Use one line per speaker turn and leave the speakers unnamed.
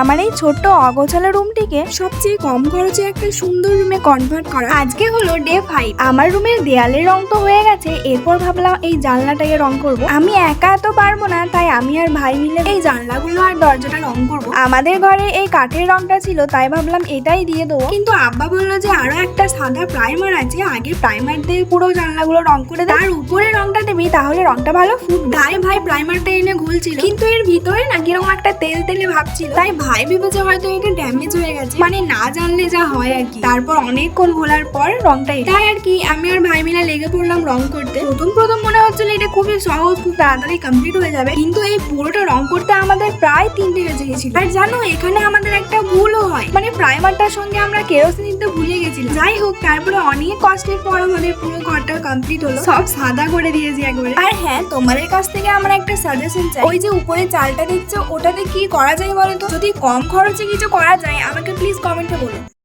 আমার এই ছোট্ট অগোছালো রুমটিকে সবচেয়ে কম খরচে একটা সুন্দর রুমে কনভার্ট করা। আজকে হলো ডে 5। আমার রুমের দেয়ালের রং তো হয়ে গেছে, এরপর ভাবলাম এই জানলাটাকে রং করব। আমি একা তো পারবো না, তাই আমি আর ভাই মিলে এই জানলাগুলো আর দরজাটা রং করব। আমাদের ঘরে এই কাঠের রংটা ছিল, তাই ভাবলাম এটাই দিয়ে দেবো, কিন্তু আব্বা বললো যে আরো একটা সাদা প্রাইমার আছে, আগে প্রাইমার দিয়ে পুরো জানলাগুলো রং করে তার উপরে রংটা দিবি, তাহলে রংটা ভালো ফুটবে। তাই ভাই প্রাইমারটা এনে ঘুলছিল, কিন্তু এর ভিতরে না কিরকম একটা তেল তেলে ভাব ছিল, তাই ভাই ভেবেছে হয়তো এটা ড্যামেজ হয়ে গেছে, মানে না জানলে যা হয় আর কি। তারপর অনেকক্ষণ ঘোলার পর রংটা তাই আর কি আমি আর ভাই মিলে লেগে পড়লাম রং করতে। প্রথম মনে হচ্ছিল এটা খুবই সহজ, খুব তাড়াতাড়ি কমপ্লিট হয়ে যাবে, কিন্তু এই পুরোটা রং করতে আমাদের প্রায় 3টে বেজে গেছিল। আর জানো এখানে আমাদের একটা ভুলও হয়, মানে প্রাইমারটার সঙ্গে আমরা কেরোসিন দিতে ভুলে গেছিলাম। যাই হোক, তারপরে অনেক কষ্টের পর আমাদের পুরো ঘরটা কমপ্লিট হলো, সব সাদা করে দিয়েছি একবারে। আর হ্যাঁ, তোমাদের কাছ থেকে আমার একটা সাজেশন চাই, ওই যে উপরে চালটা দেখছো ওটাতে কি করা যায় বলো তো? যদি কম খরচে কিছু করা যায় আমাকে প্লিজ কমেন্টে বলো।